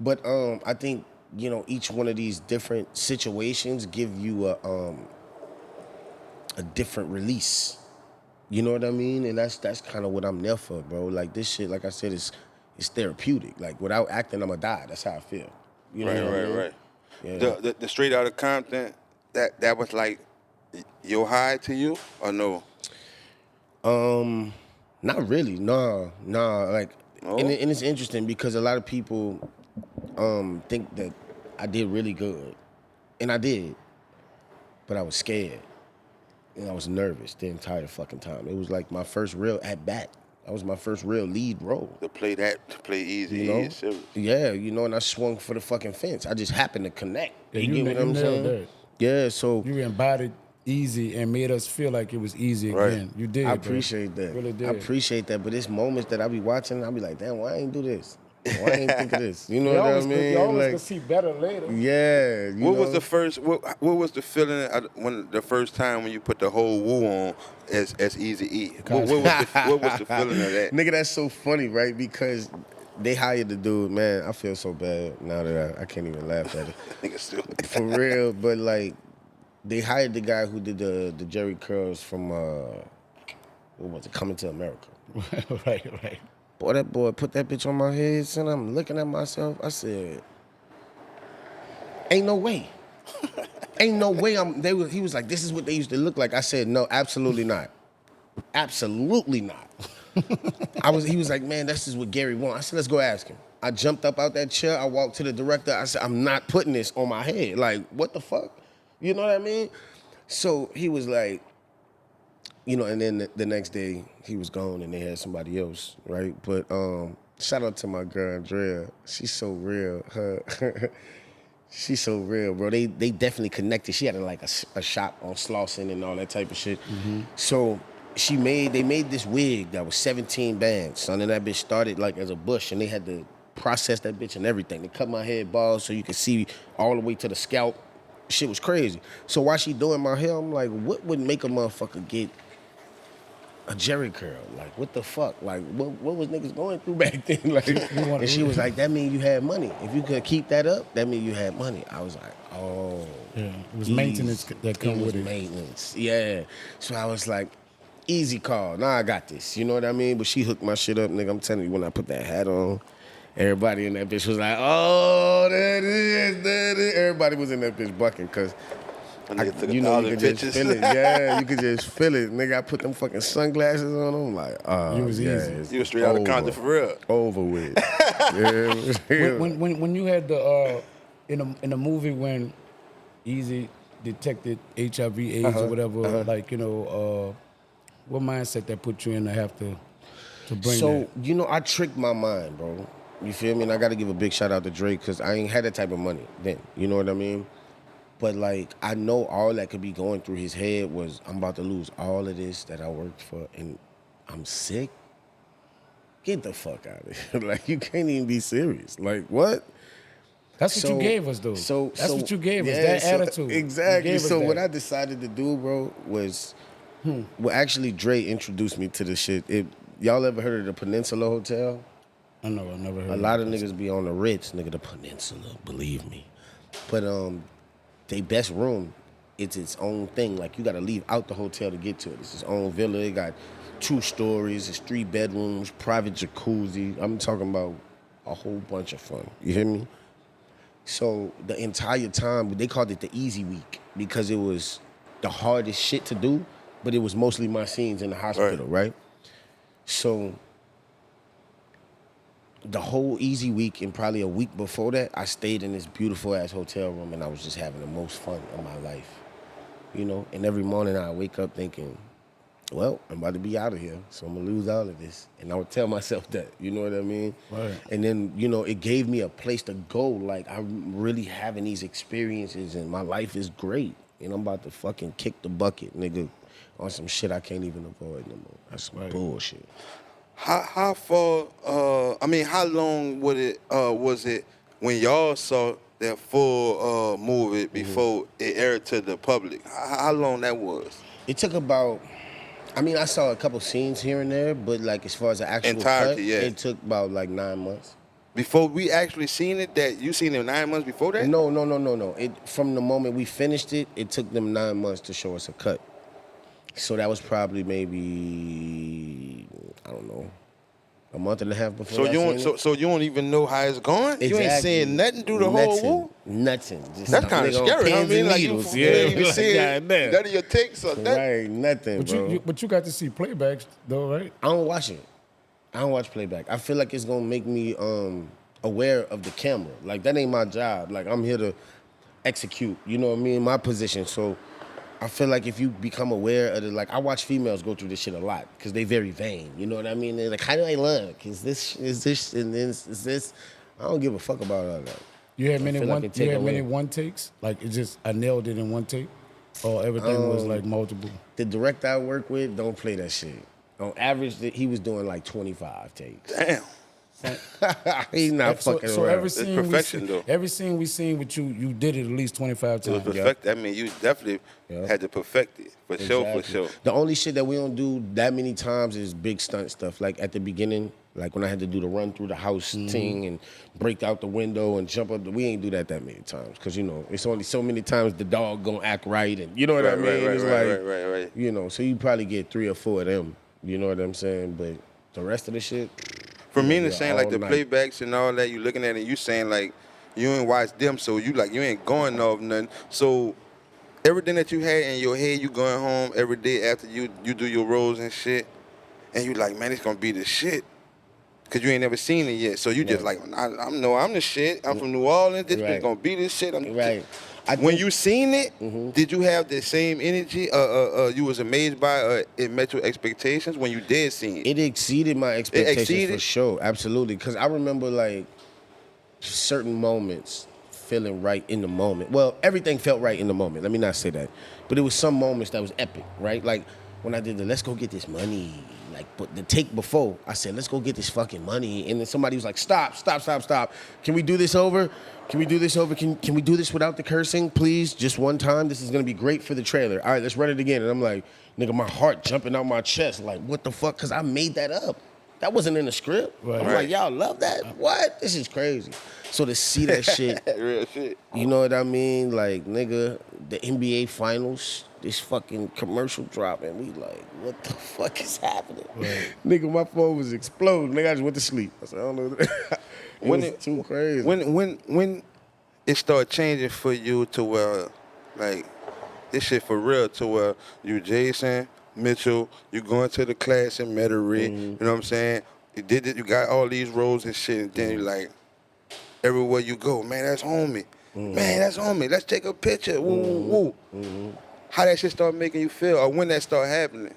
But I think, you know, each one of these different situations give you a different release. You know what I mean? And that's kind of what I'm there for, bro. Like this shit, like I said, it's therapeutic. Like without acting, I'ma die. That's how I feel. You know what I mean? Right. Yeah. The Straight Outta Compton, that was like your high to you or no? Not really. Nah. Like, Oh. and it's interesting because a lot of people think that I did really good, and I did, but I was scared and I was nervous the entire fucking time. It was like my first real at bat. That was my first real lead role. To play Eazy, You know? serious. Yeah, you know, and I swung for the fucking fence. I just happened to connect. Yeah, you you get what I'm nailed saying? that. Yeah, so You embodied easy and made us feel like it was easy Right. again. You did. I bro. appreciate that. Really did. I appreciate that. But it's moments that I be watching, I be like, damn, why I ain't do this? Why I ain't think of this? You know what I mean? You always Like, could see better later. yeah. What was the first? What was the feeling when the first time when you put the whole woo on as Eazy-E? What was the feeling of that? Nigga, that's so funny, right? Because they hired the dude, man. I feel so bad now that I can't even laugh at it. Nigga still. For real, but like, they hired the guy who did the Jerry curls from what was it, Coming to America. right. Boy, that boy put that bitch on my head, son. I'm looking at myself. I said, ain't no way. Ain't no way he was like, this is what they used to look like. I said, no, absolutely not. Absolutely not. He was like, man, this is what Gary wants. I said, let's go ask him. I jumped up out that chair. I walked to the director. I said, I'm not putting this on my head. Like, what the fuck? You know what I mean? So he was like, you know, and then the next day he was gone and they had somebody else, right? But shout out to my girl Andrea. She's so real. She's so real, bro. They definitely connected. She had like a shop on Slauson and all that type of shit. Mm-hmm. So they made this wig that was 17 bands, son, and that bitch started like as a bush, and they had to process that bitch and everything. They cut my head bald so you could see all the way to the scalp. Shit was crazy. So while she doing my hair, I'm like, what would make a motherfucker get a Jerry curl? Like, what the fuck? Like, what was niggas going through back then? Like, and she was like, that mean you had money. If you could keep that up, that mean you had money. I was like, oh. Yeah, it was maintenance that come with it. Maintenance, yeah. So I was like, easy call. Nah, I got this. You know what I mean? But she hooked my shit up, nigga. I'm telling you, when I put that hat on, everybody in that bitch was like, oh, there it is. Everybody was in that bitch bucking, because you know, you could just feel it. Yeah, you could just feel it. Nigga, I put them fucking sunglasses on. I'm like, it was easy. You was Straight Outta Compton for real. Over with. Yeah. When you had the in the movie when Eazy detected HIV, AIDS or whatever, like, you know, what mindset that put you in to have to bring so, that? you know, I tricked my mind, bro. You feel me? And I got to give a big shout out to Drake, because I ain't had that type of money then. You know what I mean? But, like, I know all that could be going through his head was, I'm about to lose all of this that I worked for, and I'm sick? Get the fuck out of here. Like, you can't even be serious. Like, what? That's what you gave us, though. That's what you gave us, that attitude. Exactly. So what I decided to do, bro, was, well, actually, Dre introduced me to the shit. Y'all ever heard of the Peninsula Hotel? I know, I never heard A lot of niggas be on the Ritz, nigga, the Peninsula, believe me. But they best room, it's its own thing. Like, you gotta leave out the hotel to get to it. It's its own villa. It got 2 stories, it's 3 bedrooms, private jacuzzi. I'm talking about a whole bunch of fun. You hear me? So the entire time, they called it the Eazy Week, because it was the hardest shit to do, but it was mostly my scenes in the hospital, right? So the whole Eazy week and probably a week before that, I stayed in this beautiful ass hotel room and I was just having the most fun of my life, you know? And every morning I wake up thinking, well, I'm about to be out of here, so I'm gonna lose all of this. And I would tell myself that, you know what I mean? Right. And then, you know, it gave me a place to go. Like, I'm really having these experiences and my life is great. And I'm about to fucking kick the bucket, nigga, on some shit I can't even avoid no more. That's some bullshit. How far? How long was it when y'all saw that full movie before it aired to the public? How long that was? It took about. I saw a couple scenes here and there, but like as far as the actual Entirety, cut, yeah. it took about like 9 months. Before we actually seen it, that you seen it 9 months before that? No. It from the moment we finished it, it took them 9 months to show us a cut. So that was probably maybe, I don't know, a month and a half before. So you don't even know how it's going? Exactly. You ain't saying nothing through the whole woo? Nothing. Just That's kind of scary. I mean, like you seeing none of your takes or nothing. Right, nothing, bro. But you got to see playbacks though, right? I don't watch it. I don't watch playback. I feel like it's gonna make me aware of the camera. Like that ain't my job. Like I'm here to execute. You know what I mean? My position. So I feel like if you become aware of it, like I watch females go through this shit a lot because they very vain. You know what I mean? They're like, how do I look? Is this, and this, is this? I don't give a fuck about all that. You had many one takes? Like it just, I nailed it in one take? Or everything was like multiple? The director I work with don't play that shit. On average, he was doing like 25 takes. Damn. He's not fucking so around. every scene perfection, though. Every scene we seen with you, you did it at least 25 times. It was perfect. I mean, you definitely had to perfect it. For sure. The only shit that we don't do that many times is big stunt stuff. Like at the beginning, like when I had to do the run through the house thing and break out the window and jump up, we ain't do that many times. Because, you know, it's only so many times the dog gonna act right. And you know what I mean? Right. You know, so you probably get 3 or 4 of them. You know what I'm saying? But the rest of the shit. For me, it's saying like the playbacks and all that, you looking at it, you saying like you ain't watch them, so you ain't going off nothing. So everything that you had in your head, you going home every day after you do your roles and shit, and you like, man, it's gonna be the shit, cause you ain't never seen it yet. So you just like, I'm the shit. I'm from New Orleans. This bitch gonna be this shit. When you seen it, did you have the same energy? You was amazed by it met your expectations when you did see it? It exceeded my expectations for sure, absolutely. Because I remember like certain moments feeling right in the moment. Well, everything felt right in the moment. Let me not say that, but it was some moments that was epic, right? Like when I did the "Let's go get this money." Like, but the take before, I said, let's go get this fucking money. And then somebody was like, stop. Can we do this over? Can we do this without the cursing, please? Just one time. This is going to be great for the trailer. All right, let's run it again. And I'm like, nigga, my heart jumping out my chest. Like, what the fuck? Because I made that up. That wasn't in the script. Right. I'm like, y'all love that? What? This is crazy. So to see that shit, real shit. You know what I mean? Like, nigga, the NBA Finals, this fucking commercial drop, and we like, what the fuck is happening? Right. Nigga, my phone was exploding. Nigga, I just went to sleep. I said, I don't know. It was too crazy. When it started changing for you to where, like, this shit for real, to where you Jason Mitchell, you going to the class in Metairie, you know what I'm saying? You did it, you got all these roles and shit, and then you like, everywhere you go, man, that's homie. Man, that's homie. Let's take a picture. Woo. How that shit start making you feel, or when that start happening?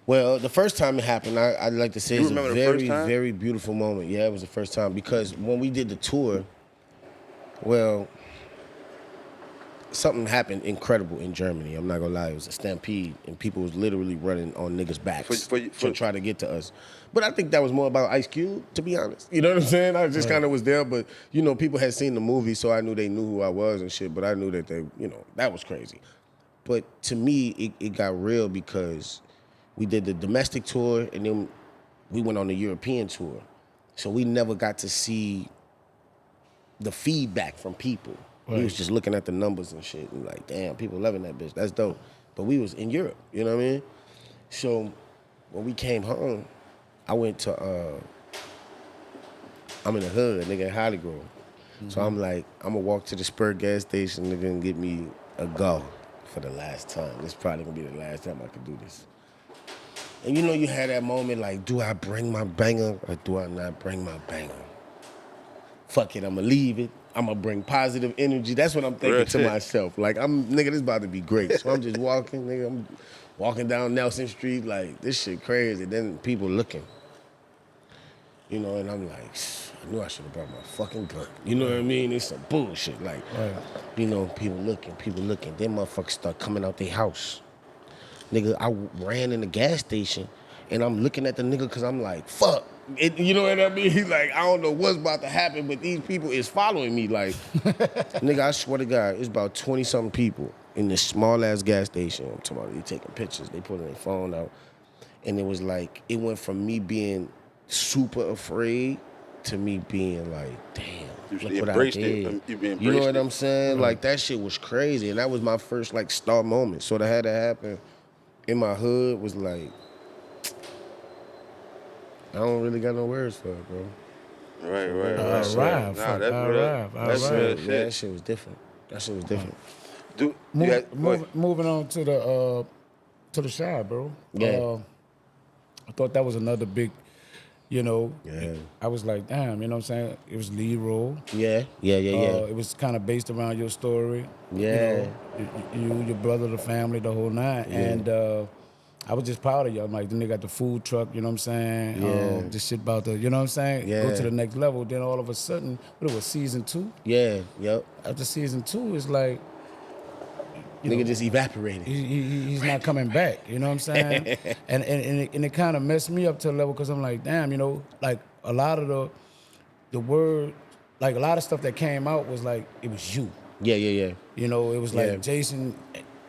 Well, the first time it happened, I'd like to say it's a very, very very beautiful moment. Yeah, it was the first time because when we did the tour, well, something happened incredible in Germany. I'm not gonna lie, it was a stampede, and people was literally running on niggas' backs to try to get to us. But I think that was more about Ice Cube, to be honest. You know what I'm saying? I just kind of was there, but you know, people had seen the movie, so I knew they knew who I was and shit. But I knew that they, you know, that was crazy. But to me, it got real because we did the domestic tour, and then we went on the European tour. So we never got to see the feedback from people. We was just looking at the numbers and shit and like, damn, people loving that bitch. That's dope. But we was in Europe, you know what I mean? So when we came home, I went to, I'm in the hood, nigga, in Holly Grove. So I'm like, I'm gonna walk to the Spur gas station, nigga, and get me a go. for the last time. This probably gonna be the last time I can do this. And you know you had that moment like, do I bring my banger or do I not bring my banger? Fuck it, I'ma leave it. I'ma bring positive energy. That's what I'm thinking to myself. Like, nigga, this about to be great. So I'm just walking, nigga. I'm walking down Nelson Street like, this shit crazy. Then people looking. You know, and I'm like, I knew I should have brought my fucking gun. You know what I mean? It's some bullshit. Like, you know, people looking. Then motherfuckers start coming out their house. Nigga, I ran in the gas station, and I'm looking at the nigga because I'm like, fuck. You know what I mean? Like, I don't know what's about to happen, but these people is following me. Like, nigga, I swear to God, it's about 20-something people in this small-ass gas station. I'm talking about they taking pictures. They putting their phone out. And it was like, it went from me being super afraid to me being like, damn, look what I did. You know what I'm saying? Mm-hmm. Like, that shit was crazy. And that was my first, like, star moment. So that had to happen in my hood was like, I don't really got no words for it, bro. Right. That's real. Shit. That shit was different. Moving on to the Shy, bro. Yeah. I thought that was another big, you know. Yeah. I was like, damn, you know what I'm saying? It was lead role. Yeah. It was kind of based around your story. Yeah. You know, your brother, the family, the whole nine. Yeah. And I was just proud of y'all. Like, then they got the food truck, you know what I'm saying? Yeah. This shit about the, you know what I'm saying? Yeah. Go to the next level. Then all of a sudden, what it was, season 2? Yeah, yep. After season 2, it's like, nigga just evaporated. He's not coming back, you know what I'm saying? and it kind of messed me up to a level because I'm like, damn, you know, like a lot of the word, like a lot of stuff that came out was like, it was you. Yeah. You know, it was like Jason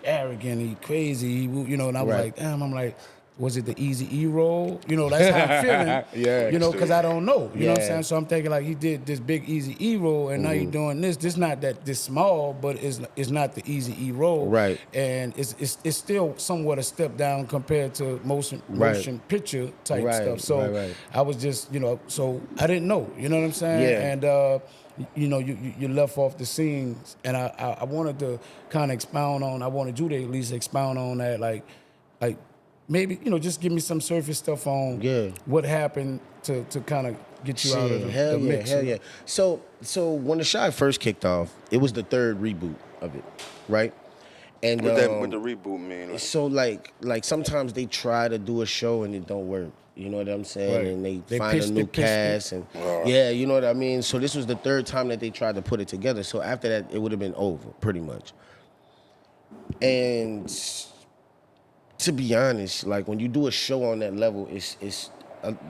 arrogant, he crazy, you know, and I was like, damn, I'm like, was it the Eazy role? You know, that's how I'm feeling. Yeah. You know, because I don't know. You know what I'm saying? So I'm thinking like he did this big Eazy role, and now he's doing this. This not that this small, but it's not the Eazy role. Right. And it's still somewhat a step down compared to motion picture type stuff. So I was just, you know, so I didn't know. You know what I'm saying? Yeah. And you know, you left off the scenes, and I wanted to kind of expound on. I wanted you to at least expound on that, like maybe, you know, just give me some surface stuff on what happened to kind of get you out of the mix. Hell yeah. So when the Shy first kicked off, it was the third reboot of it, right? And what the reboot mean? So like sometimes they try to do a show and it don't work. You know what I'm saying? Right. And they find a new cast and yeah, you know what I mean? So this was the third time that they tried to put it together. So after that, it would have been over, pretty much. And to be honest, like when you do a show on that level, it's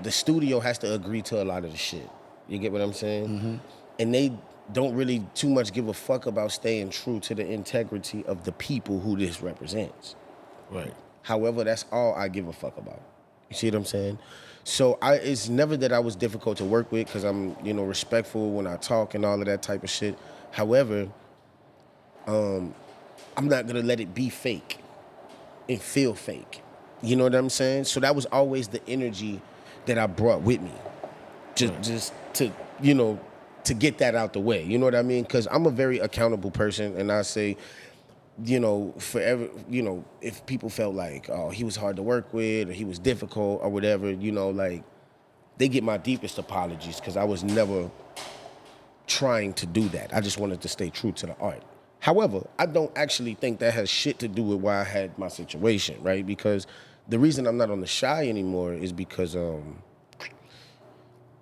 the studio has to agree to a lot of the shit. You get what I'm saying? Mm-hmm. And they don't really too much give a fuck about staying true to the integrity of the people who this represents. Right. However, that's all I give a fuck about. You see what I'm saying? So it's never that I was difficult to work with because I'm, you know, respectful when I talk and all of that type of shit. However, I'm not gonna let it be fake and feel fake. You know what I'm saying? So that was always the energy that I brought with me. Just to, you know, to get that out the way. You know what I mean? Because I'm a very accountable person, and I say, you know, forever, you know, if people felt like, oh, he was hard to work with or he was difficult or whatever, you know, like, they get my deepest apologies because I was never trying to do that. I just wanted to stay true to the art. However, I don't actually think that has shit to do with why I had my situation, right? Because the reason I'm not on the Shy anymore is because, you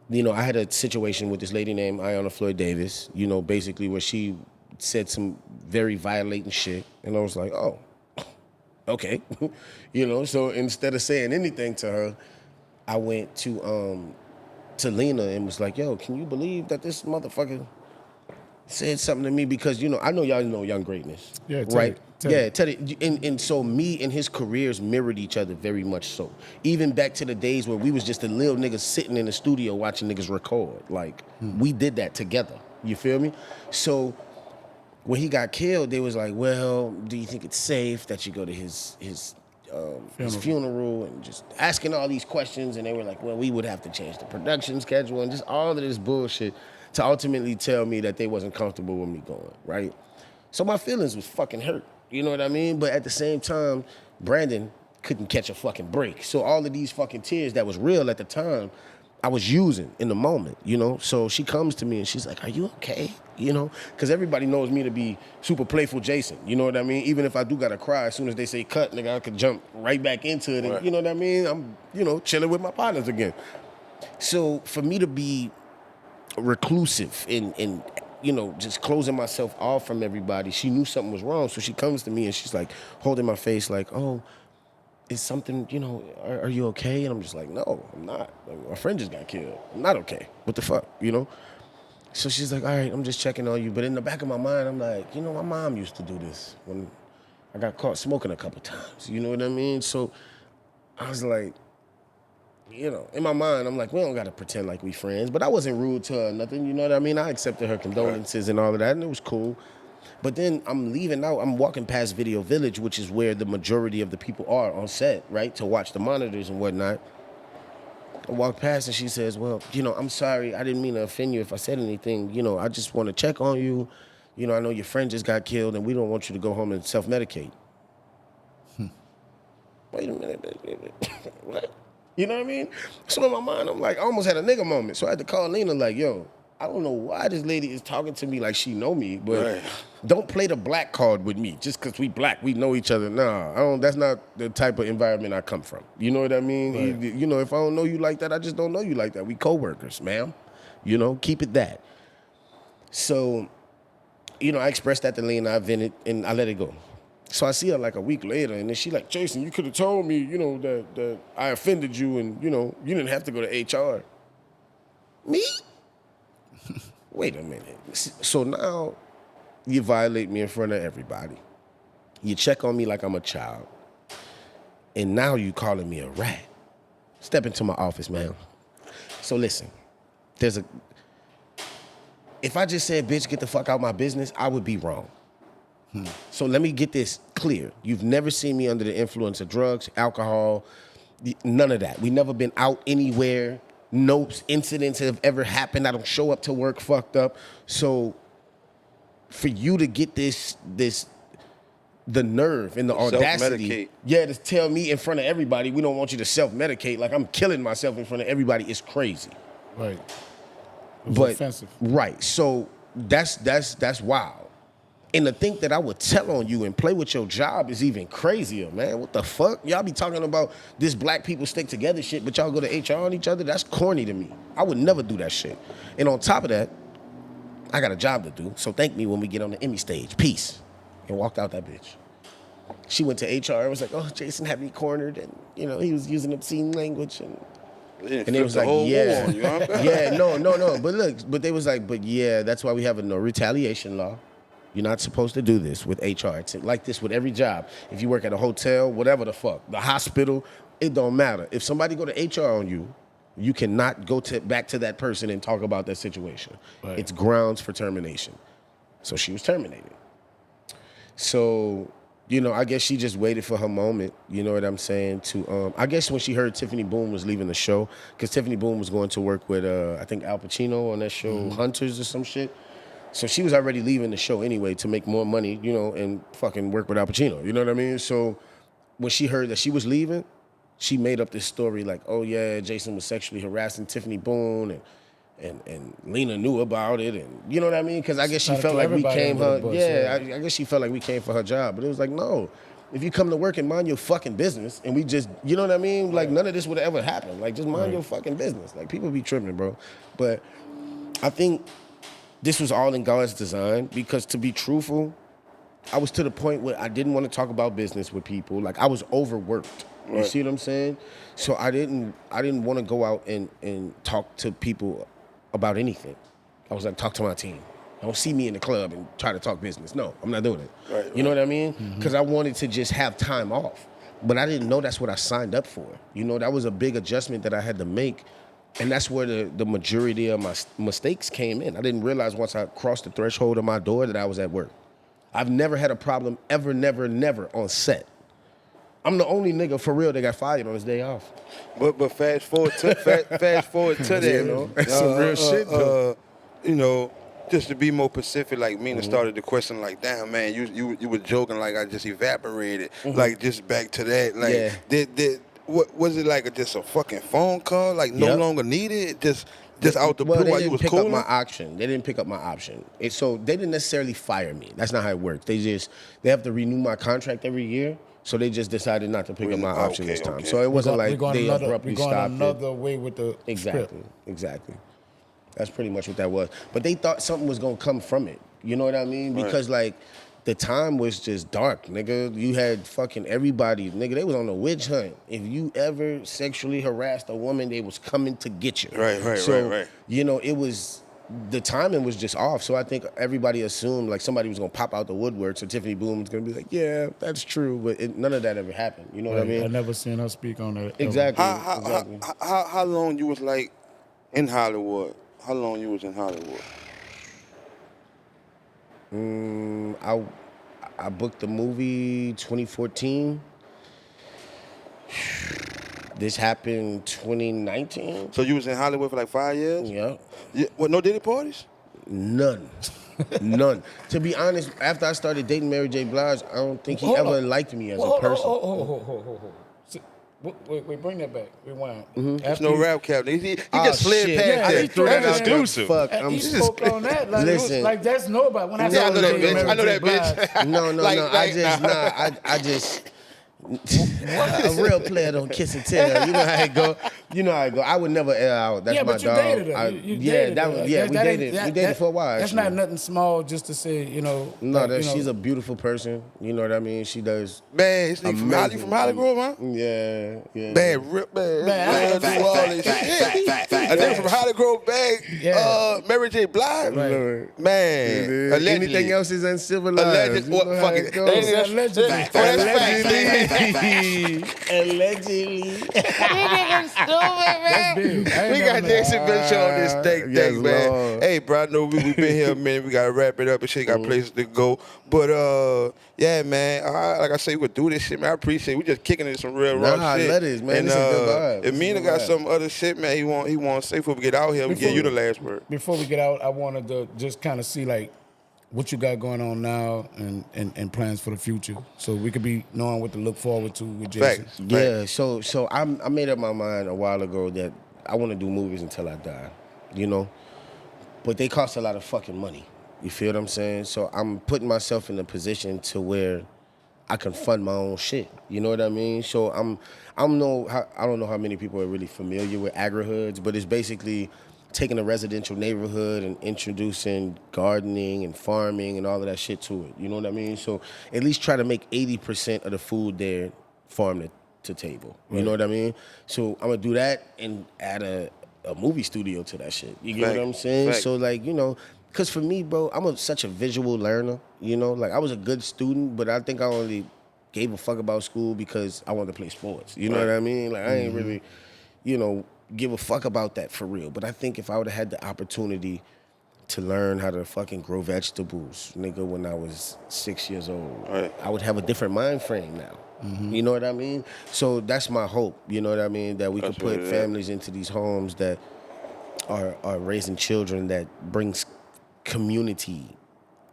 know, I had a situation with this lady named Ayanna Floyd Davis, you know, basically where she said some very violating shit. And I was like, oh, okay. You know, so instead of saying anything to her, I went to Lena and was like, yo, can you believe that this motherfucker said something to me? Because, you know, I know y'all know Young Greatness. Yeah, right? Teddy. Teddy. And so me and his careers mirrored each other very much so. Even back to the days where we was just a little nigga sitting in the studio watching niggas record. Like, we did that together. You feel me? So when he got killed, they was like, well, do you think it's safe that you go to his funeral and just asking all these questions? And they were like, well, we would have to change the production schedule and just all of this bullshit to ultimately tell me that they wasn't comfortable with me going, right? So my feelings was fucking hurt. You know what I mean? But at the same time, Brandon couldn't catch a fucking break. So all of these fucking tears that was real at the time, I was using in the moment, you know? So she comes to me and she's like, are you okay? You know? Because everybody knows me to be super playful Jason. You know what I mean? Even if I do gotta cry, as soon as they say cut, nigga, I could jump right back into it. And Right. you know what I mean? I'm, you know, chilling with my partners again. So for me to be reclusive and you know, just closing myself off from everybody, she knew something was wrong. So she comes to me and she's like holding my face like, oh, is something, you know, are you okay? And I'm just like, no, I'm not. Like, my friend just got killed. I'm not okay. What the fuck, you know? So she's like, all right, I'm just checking on you. But in the back of my mind, I'm like, you know, my mom used to do this when I got caught smoking a couple times. You know what I mean? So I was like, you know, in my mind, I'm like, we don't gotta pretend like we friends. But I wasn't rude to her or nothing, you know what I mean? I accepted her condolences and all of that, and it was cool. But then I'm leaving out, I'm walking past Video Village, which is where the majority of the people are on set, right? To watch the monitors and whatnot. I walk past and she says, well, you know, I'm sorry, I didn't mean to offend you if I said anything. You know, I just want to check on you. You know, I know your friend just got killed and we don't want you to go home and self-medicate. Wait a minute. What? You know what I mean? So in my mind, I'm like, I almost had a nigga moment. So I had to call Lena like, yo, I don't know why this lady is talking to me like she know me, but Right. don't play the black card with me just because we black, we know each other. Nah, I don't. That's not the type of environment I come from. You know what I mean? Right. You know, if I don't know you like that, I just don't know you like that. We co-workers, ma'am. You know, keep it that. So, you know, I expressed that to Lena, I vented, and I let it go. So I see her like a week later, and then she like, Jason, you could have told me, you know, that I offended you, and, you know, you didn't have to go to HR. Me? Wait a minute. So now you violate me in front of everybody. You check on me like I'm a child. And now you calling me a rat. Step into my office, man. So listen, if I just said, bitch, get the fuck out my business, I would be wrong. So let me get this clear. You've never seen me under the influence of drugs, alcohol, none of that. We never been out anywhere. No incidents have ever happened. I don't show up to work fucked up. So for you to get the nerve and the audacity, to tell me in front of everybody, we don't want you to self-medicate, like I'm killing myself in front of everybody, is crazy. Right. It was But offensive. right, so that's wild. And to think that I would tell on you and play with your job is even crazier, man. What the fuck? Y'all be talking about this black people stick together shit, but y'all go to HR on each other? That's corny to me. I would never do that shit. And on top of that, I got a job to do, so thank me when we get on the Emmy stage. Peace. And walked out that bitch. She went to HR and was like, oh, Jason had me cornered, and, you know, he was using obscene language, and they was like, yeah. Yeah, no. But they was like, but yeah, that's why we have a no retaliation law. You're not supposed to do this with HR. It's like this with every job. If you work at a hotel, whatever the fuck, the hospital, it don't matter. If somebody go to HR on you, you cannot go back to that person and talk about that situation. Right. It's grounds for termination. So she was terminated. So, you know, I guess she just waited for her moment, you know what I'm saying, to, I guess when she heard Tiffany Boone was leaving the show, because Tiffany Boone was going to work with, I think, Al Pacino on that show, Hunters or some shit. So she was already leaving the show anyway to make more money, you know, and fucking work with Al Pacino, you know what I mean? So when she heard that she was leaving, she made up this story like, oh yeah, Jason was sexually harassing Tiffany Boone, and Lena knew about it, and you know what I mean? Because I guess she felt like we came her, I guess she felt like we came for her job, but it was like, no. If you come to work and mind your fucking business, and we just, you know what I mean? Like, none of this would have ever happened. Like, just mind your fucking business. Like, people be tripping, bro. But I think this was all in God's design, because to be truthful, I was to the point where I didn't want to talk about business with people. Like, I was overworked. You see what I'm saying? So I didn't want to go out and talk to people about anything. I was like, talk to my team. Don't see me in the club and try to talk business. No, I'm not doing it. Right. You know what I mean? Because I wanted to just have time off. But I didn't know that's what I signed up for. You know, that was a big adjustment that I had to make. And that's where the majority of my mistakes came in. I didn't realize once I crossed the threshold of my door that I was at work. I've never had a problem ever, never on set. I'm the only nigga for real that got fired on his day off. But fast forward to that, you know, that's some real shit, though. You know, just to be more specific, like MEANA started the question like, damn, man, you were joking like I just evaporated. Like, just back to that. Like, what was it like? Just a fucking phone call? Like, no longer needed? Just out the blue while you was pick cooling? up my option. They didn't pick up my option. So they didn't necessarily fire me. That's not how it works. They have to renew my contract every year. So they just decided not to pick up my option this time. So it wasn't like they abruptly stopped it. Another way with the Exactly. That's pretty much what that was. But they thought something was gonna come from it. You know what I mean? Because like the time was just dark, nigga. You had fucking everybody, nigga. They was on a witch hunt. If you ever sexually harassed a woman, they was coming to get you. Right. You know, the timing was just off. So I think everybody assumed like somebody was gonna pop out the woodwork. So Tiffany Boone was gonna be like, yeah, that's true. But none of that ever happened. You know what I mean? I never seen her speak on that. Exactly. How long you was like in Hollywood? How long you was in Hollywood? I booked the movie 2014. This happened 2019. So you was in Hollywood for like 5 years? Yeah. What, no Diddy parties? None. To be honest, after I started dating Mary J. Blige, I don't think he ever liked me as a person. Wait, bring that back. Rewind. There's no rap cap. He just slid past that. He threw that That's out. exclusive. Fuck, He spoke on that. Like, Listen. like that's nobody. When I I saw know that Mary bitch. I know J. that bitch. Blige, No. Like, I just a real player don't kiss and tell. You know how it go. I would never air out. That's my but you dog. dated her. You dated her. We dated for a while. That's not nothing small just to say, you know. No, like, she's a beautiful person. You know what I mean? She does. Man, this nigga from Hollywood, huh? Yeah. Man, rip, man. Do all this shit. And then from Hollywood, Mary J. Blige. Right. Man, allegedly. Anything else is uncivilized. What? Fuck it. Allegedly. That's big. We got Jason Mitchell on this thing, man. Lord. Hey, bro, I know we been here a minute. We gotta wrap it up and shit. Got places to go. But yeah, man. Like I say, we could do this shit, man. I appreciate it. We just kicking it some real raw shit. Let it, man. And This is a good vibe. if MEANA got some other shit, man, he want to say before we get out here. We give you the last word. Before we get out, I wanted to just kind of see like what you got going on now and plans for the future, so we could be knowing what to look forward to with Jason. Facts. Yeah, so I made up my mind a while ago that I want to do movies until I die, you know? But they cost a lot of fucking money. You feel what I'm saying? So I'm putting myself in a position to where I can fund my own shit. You know what I mean? So I don't know how many people are really familiar with agri-hoods, but it's basically taking a residential neighborhood and introducing gardening and farming and all of that shit to it. You know what I mean? So at least try to make 80% of the food there farm to table. You know what I mean? So I'm gonna do that and add a movie studio to that shit. You get what I'm saying? So like, you know, cause for me, bro, I'm such a visual learner. You know, like I was a good student, but I think I only gave a fuck about school because I wanted to play sports. You know what I mean? Like I ain't really, you know, give a fuck about that for real. But I think if I would have had the opportunity to learn how to fucking grow vegetables, nigga, when I was 6 years old, I would have a different mind frame now. You know what I mean? So that's my hope, you know what I mean? That we could put families into these homes that are raising children that brings community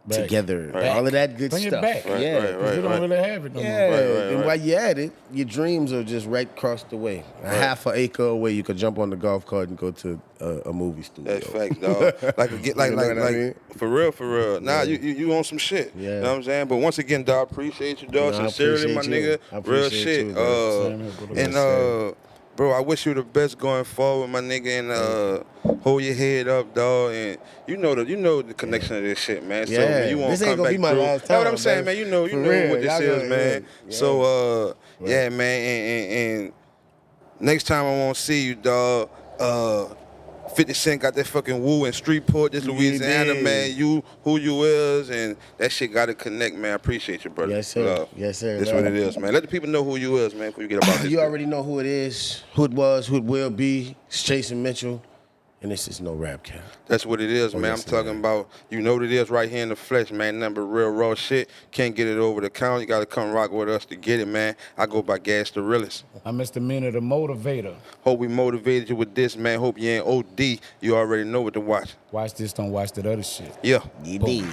together. All of that good Bring stuff. It back. Yeah. You don't really have it no more. And while you're at it, your dreams are just right across the way. A half an acre away, you could jump on the golf cart and go to a movie studio. That's facts, dog. Like for real. Nah, you on some shit. Yeah. You know what I'm saying? But once again, dog, appreciate you, dog. Sincerely, my nigga. Real shit. Bro, I wish you the best going forward, my nigga, and hold your head up, dog. And you know the connection of this shit, man. So you won't this ain't come gonna back be my through. last time. That's what I'm saying, man. You know what this is, man. Yeah. So yeah, man. And next time I won't see you, dog. 50 Cent got that fucking woo in Streetport, this Louisiana, man. You, who you is, and that shit got to connect, man. I appreciate you, brother. Yes, sir. Love. Yes, sir. That's what it is, man. Let the people know who you is, man, before you get about this. You already know who it is, who it was, who it will be. It's Jason Mitchell. And this is no rap cap. That's what it is, man. Yes, I'm talking about, you know what it is right here in the flesh, man. Nothing but real raw shit. Can't get it over the counter. You got to come rock with us to get it, man. I go by Gas the Realest. I'm Mr. MEANA, the motivator. Hope we motivated you with this, man. Hope you ain't OD. You already know what to watch. Watch this, don't watch that other shit. Yeah. You did.